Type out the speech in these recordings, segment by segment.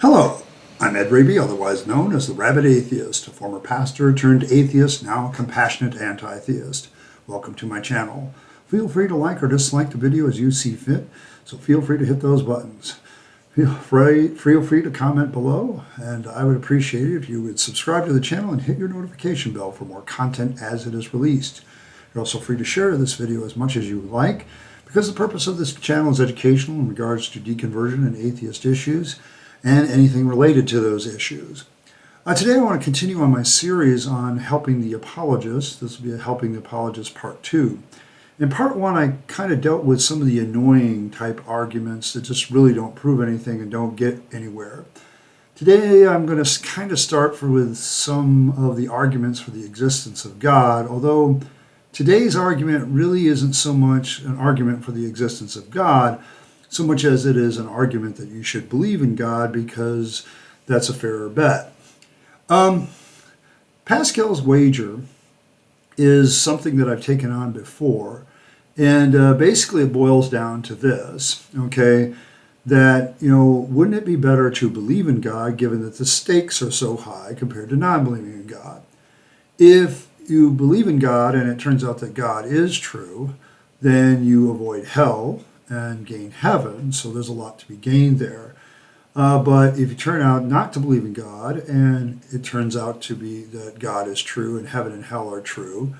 Hello, I'm Ed Rabyd, otherwise known as the Rabyd Atheist, a former pastor turned atheist, now a compassionate anti-theist. Welcome to my channel. Feel free to like or dislike the video as you see fit, so feel free to hit those buttons. Feel free to comment below, and I would appreciate it if you would subscribe to the channel and hit your notification bell for more content as it is released. You're also free to share this video as much as you would like, because the purpose of this channel is educational in regards to deconversion and atheist issues, and anything related to those issues. Today I want to continue on my series on helping the apologists. This will be a Helping the Apologists Part 2. In Part 1 I kind of dealt with some of the annoying type arguments that just really don't prove anything and don't get anywhere. Today I'm going to kind of start with some of the arguments for the existence of God, although today's argument really isn't so much an argument for the existence of God, so much as it is an argument that you should believe in God because that's a fairer bet. Pascal's wager is something that I've taken on before, and basically it boils down to this, okay, that, wouldn't it be better to believe in God given that the stakes are so high compared to non-believing in God? If you believe in God and it turns out that God is true, then you avoid hell and gain heaven, so there's a lot to be gained there. But if you turn out not to believe in God and it turns out to be that God is true and heaven and hell are true,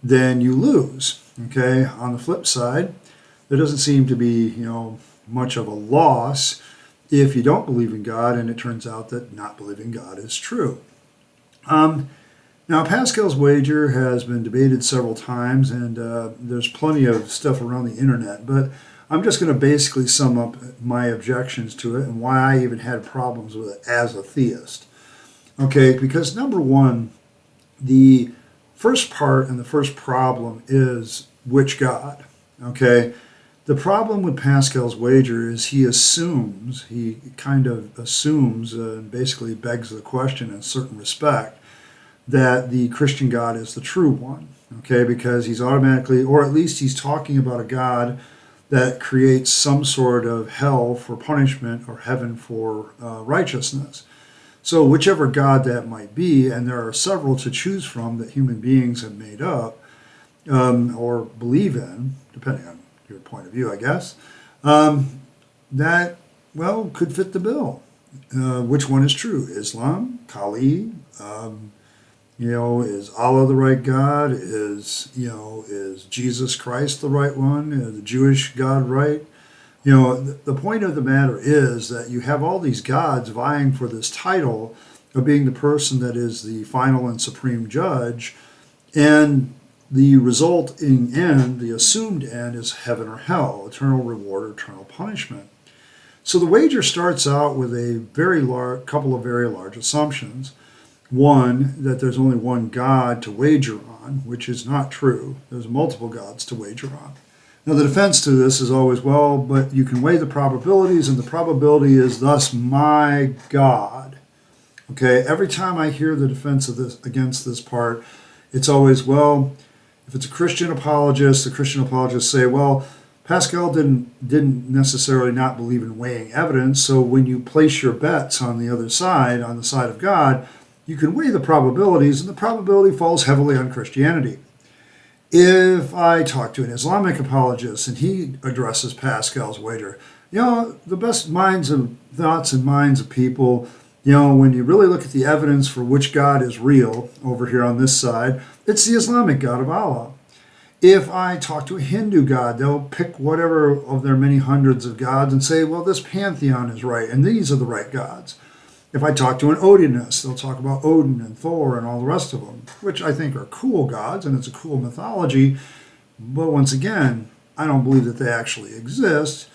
then you lose. Okay. On the flip side, there doesn't seem to be much of a loss if you don't believe in God and it turns out that not believing God is true. Now, Pascal's wager has been debated several times, and there's plenty of stuff around the internet, but I'm just going to basically sum up my objections to it and why I even had problems with it as a theist. Okay, because number one, the first part and the first problem is which God? Okay, the problem with Pascal's wager is he kind of assumes and basically begs the question in a certain respect that the Christian God is the true one. Okay, because he's automatically, or at least he's talking about a God that creates some sort of hell for punishment or heaven for righteousness. So whichever God that might be, and there are several to choose from that human beings have made up or believe in, depending on your point of view, I guess, that, well, could fit the bill. Which one is true? Islam, Kali, is Allah the right God? Is Jesus Christ the right one? The Jewish God right? The point of the matter is that you have all these gods vying for this title of being the person that is the final and supreme judge, and the resulting end, the assumed end, is heaven or hell, eternal reward or eternal punishment. So the wager starts out with a couple of very large assumptions. One, that there's only one God to wager on, which is not true. There's multiple gods to wager on. Now, the defense to this is always, well, but you can weigh the probabilities, and the probability is thus my God. Okay, every time I hear the defense of this against this part, it's always, well, if it's a Christian apologist, the Christian apologists say, well, Pascal didn't necessarily not believe in weighing evidence, so when you place your bets on the other side, on the side of God, you can weigh the probabilities, and the probability falls heavily on Christianity. If I talk to an Islamic apologist and he addresses Pascal's wager, the best thoughts and minds of people, when you really look at the evidence for which God is real over here on this side, it's the Islamic God of Allah. If I talk to a Hindu God, they'll pick whatever of their many hundreds of gods and say, well, this pantheon is right, and these are the right gods. If I talk to an Odinist, they'll talk about Odin and Thor and all the rest of them, which I think are cool gods, and it's a cool mythology. But once again, I don't believe that they actually exist.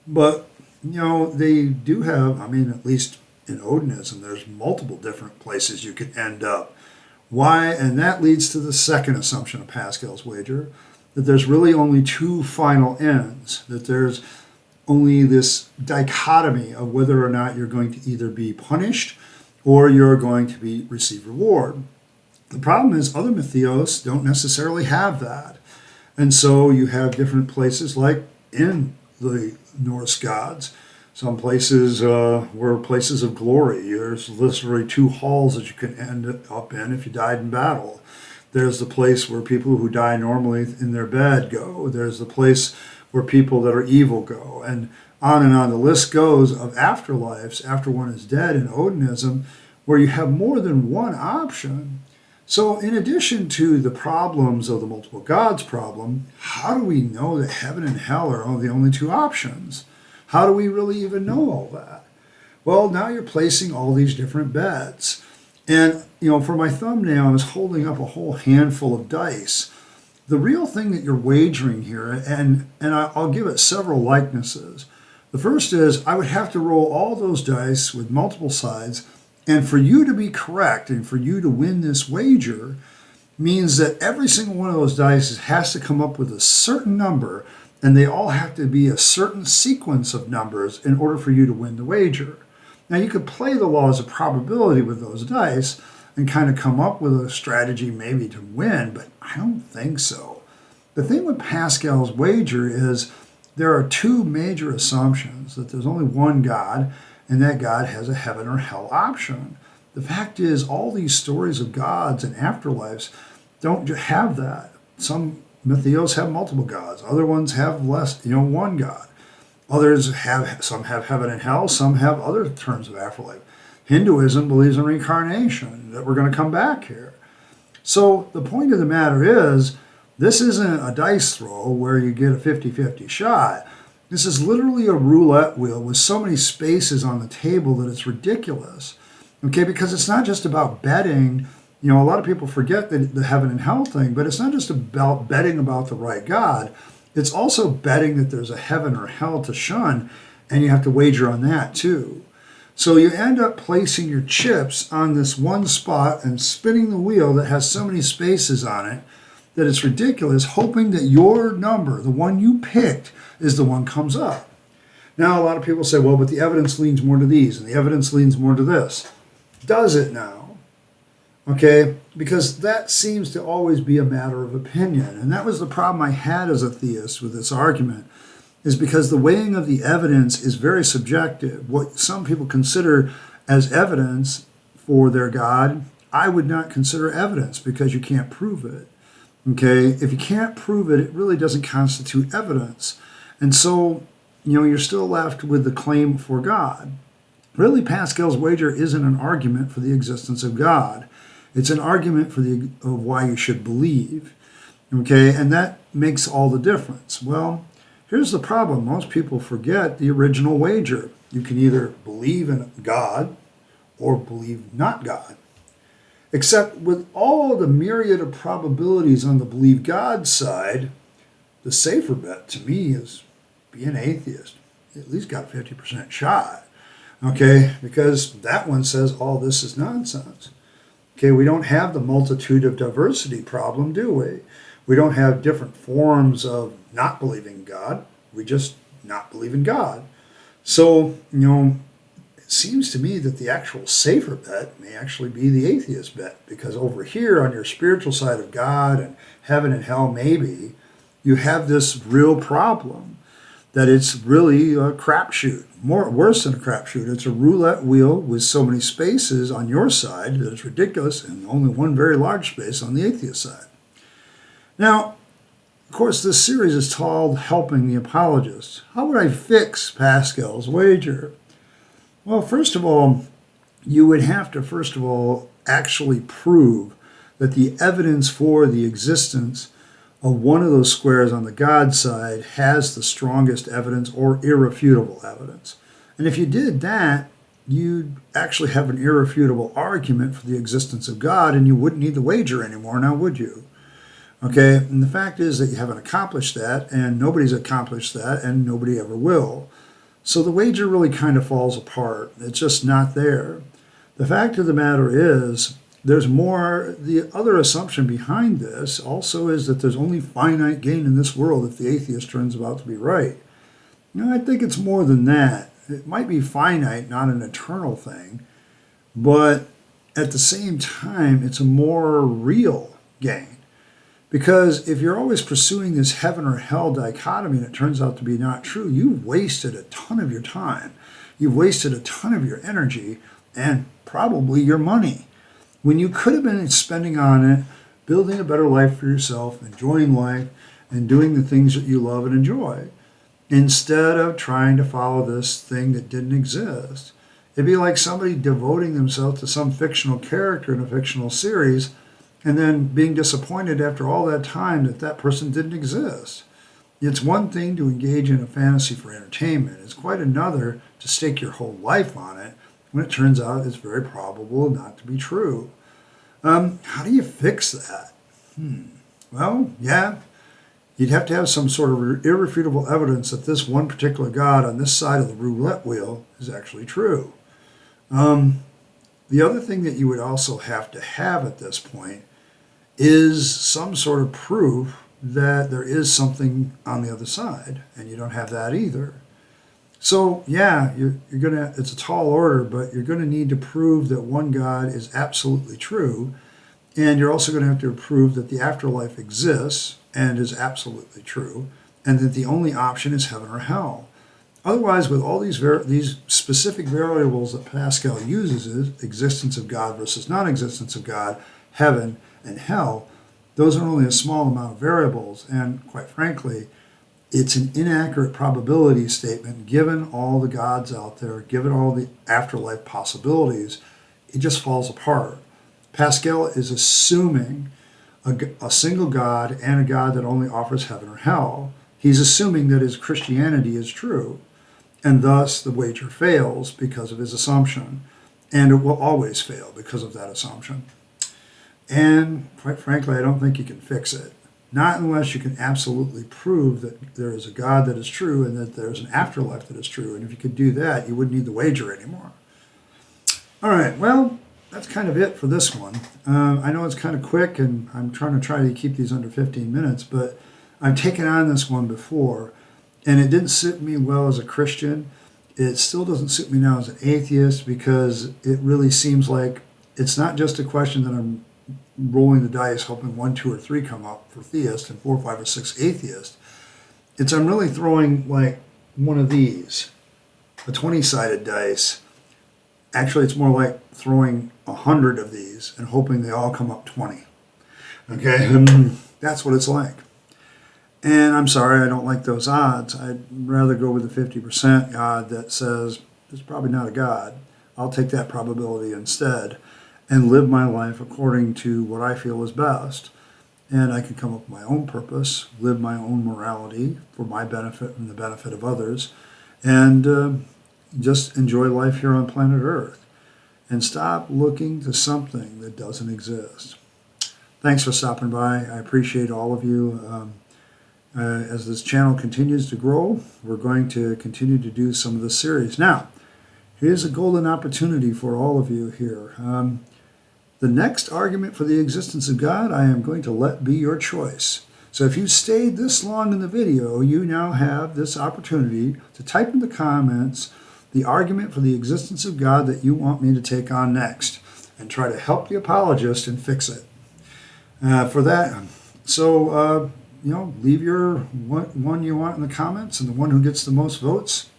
But, they do have, at least in Odinism, there's multiple different places you could end up. Why? And that leads to the second assumption of Pascal's wager, that there's really only two final ends, that there's only this dichotomy of whether or not you're going to either be punished or you're going to receive reward. The problem is other mythos don't necessarily have that. And so you have different places like in the Norse gods, Some places were places of glory. There's literally two halls that you can end up in if you died in battle. There's the place where people who die normally in their bed go. There's the place where people that are evil go. And on. The list goes of afterlives after one is dead in Odinism, where you have more than one option. So in addition to the problems of the multiple gods problem, how do we know that heaven and hell are the only two options? How do we really even know all that? Well, now you're placing all these different bets. And, for my thumbnail, I was holding up a whole handful of dice. The real thing that you're wagering here, and I'll give it several likenesses. The first is I would have to roll all those dice with multiple sides, and for you to be correct and for you to win this wager means that every single one of those dice has to come up with a certain number, and they all have to be a certain sequence of numbers in order for you to win the wager. Now, you could play the laws of probability with those dice and kind of come up with a strategy maybe to win, but I don't think so. The thing with Pascal's wager is there are two major assumptions, that there's only one God, and that God has a heaven or hell option. The fact is, all these stories of gods and afterlives don't have that. Some mythos have multiple gods. Other ones have less, one God. Some have heaven and hell. Some have other terms of afterlife. Hinduism believes in reincarnation, that we're going to come back here. So the point of the matter is, this isn't a dice throw where you get a 50-50 shot. This is literally a roulette wheel with so many spaces on the table that it's ridiculous. Okay, because it's not just about betting. A lot of people forget the heaven and hell thing, but it's not just about betting about the right God. It's also betting that there's a heaven or hell to shun, and you have to wager on that too. So you end up placing your chips on this one spot and spinning the wheel that has so many spaces on it that it's ridiculous, hoping that your number, the one you picked, is the one comes up. Now, a lot of people say, well, but the evidence leans more to these, and the evidence leans more to this. Does it now? Okay, because that seems to always be a matter of opinion. And that was the problem I had as a theist with this argument, is because the weighing of the evidence is very subjective. What some people consider as evidence for their God, I would not consider evidence because you can't prove it. Okay, if you can't prove it, it really doesn't constitute evidence. And so, you're still left with the claim for God. Really, Pascal's wager isn't an argument for the existence of God. It's an argument of why you should believe. Okay, and that makes all the difference. Well, here's the problem. Most people forget the original wager. You can either believe in God or believe not God. Except with all the myriad of probabilities on the believe God side, the safer bet to me is be an atheist. You at least got a 50% shot. Okay, because that one says all this is nonsense. Okay, we don't have the multitude of diversity problem, do we? We don't have different forms of not believing God. We just not believe in God. So, it seems to me that the actual safer bet may actually be the atheist bet, because over here on your spiritual side of God and heaven and hell, maybe, you have this real problem that it's really a crapshoot. Worse than a crapshoot. It's a roulette wheel with so many spaces on your side that it's ridiculous, and only one very large space on the atheist side. Now, of course, this series is called Helping the Apologists. How would I fix Pascal's wager? Well, first of all, you would have to, actually prove that the evidence for the existence of one of those squares on the God side has the strongest evidence or irrefutable evidence. And if you did that, you'd actually have an irrefutable argument for the existence of God, and you wouldn't need the wager anymore, now would you? Okay, and the fact is that you haven't accomplished that, and nobody's accomplished that, and nobody ever will. So the wager really kind of falls apart. It's just not there. The fact of the matter is, there's more. The other assumption behind this also is that there's only finite gain in this world if the atheist turns out to be right. I think it's more than that. It might be finite, not an eternal thing, but at the same time, it's a more real gain. Because if you're always pursuing this heaven or hell dichotomy and it turns out to be not true, you've wasted a ton of your time. You've wasted a ton of your energy and probably your money when you could have been spending on it, building a better life for yourself, enjoying life, and doing the things that you love and enjoy, instead of trying to follow this thing that didn't exist. It'd be like somebody devoting themselves to some fictional character in a fictional series and then being disappointed after all that time that that person didn't exist. It's one thing to engage in a fantasy for entertainment. It's quite another to stake your whole life on it when it turns out it's very probable not to be true. How do you fix that? Well, yeah, you'd have to have some sort of irrefutable evidence that this one particular God on this side of the roulette wheel is actually true. The other thing that you would also have to have at this point is some sort of proof that there is something on the other side, and you don't have that either. So yeah, it's a tall order, but you're gonna need to prove that one God is absolutely true, and you're also gonna have to prove that the afterlife exists and is absolutely true, and that the only option is heaven or hell. Otherwise, with all these specific variables that Pascal uses, is existence of God versus non-existence of God, heaven and hell, those are only a small amount of variables, and quite frankly, it's an inaccurate probability statement given all the gods out there, given all the afterlife possibilities. It just falls apart. Pascal is assuming a single God and a God that only offers heaven or hell. He's assuming that his Christianity is true, and thus the wager fails because of his assumption, and it will always fail because of that assumption. And quite frankly, I don't think you can fix it. Not unless you can absolutely prove that there is a God that is true and that there's an afterlife that is true. And if you could do that, you wouldn't need the wager anymore. All right, well, that's kind of it for this one. I know it's kind of quick, and I'm trying to keep these under 15 minutes, but I've taken on this one before, and it didn't suit me well as a Christian. It still doesn't suit me now as an atheist, because it really seems like it's not just a question that I'm rolling the dice, hoping 1, 2, or 3 come up for theist and 4, 5, or 6 atheist. I'm really throwing like one of these, a 20-sided dice. Actually, it's more like throwing 100 of these and hoping they all come up 20. Okay, that's what it's like. And I'm sorry, I don't like those odds. I'd rather go with the 50% odd that says there's probably not a God. I'll take that probability instead and live my life according to what I feel is best. And I can come up with my own purpose, live my own morality for my benefit and the benefit of others, and just enjoy life here on planet Earth. And stop looking to something that doesn't exist. Thanks for stopping by. I appreciate all of you. As this channel continues to grow, we're going to continue to do some of the series. Now, here's a golden opportunity for all of you here. The next argument for the existence of God, I am going to let be your choice. So if you stayed this long in the video, you now have this opportunity to type in the comments the argument for the existence of God that you want me to take on next, and try to help the apologist and fix it. For that, so leave your one you want in the comments, and the one who gets the most votes,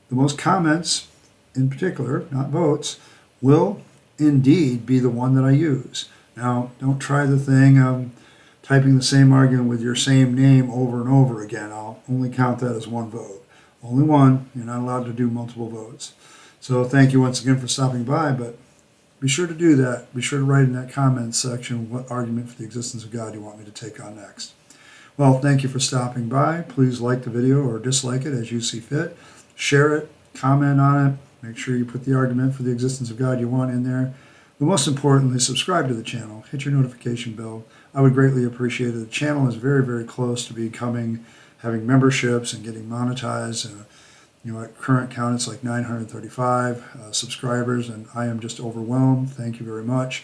the most comments in particular, not votes, will indeed be the one that I use. Now, don't try the thing of typing the same argument with your same name over and over again. I'll only count that as one vote. Only one. You're not allowed to do multiple votes. So thank you once again for stopping by, but be sure to do that. Be sure to write in that comments section what argument for the existence of God you want me to take on next. Well, thank you for stopping by. Please like the video or dislike it as you see fit. Share it, comment on it. Make sure you put the argument for the existence of God you want in there. But most importantly, subscribe to the channel. Hit your notification bell. I would greatly appreciate it. The channel is very, very close to having memberships and getting monetized. At current count, it's like 935 subscribers, and I am just overwhelmed. Thank you very much.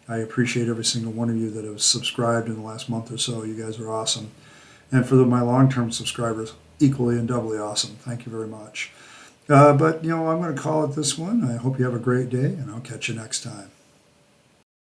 I appreciate every single one of you that have subscribed in the last month or so. You guys are awesome. And for my long-term subscribers, equally and doubly awesome. Thank you very much. But I'm going to call it this one. I hope you have a great day, and I'll catch you next time.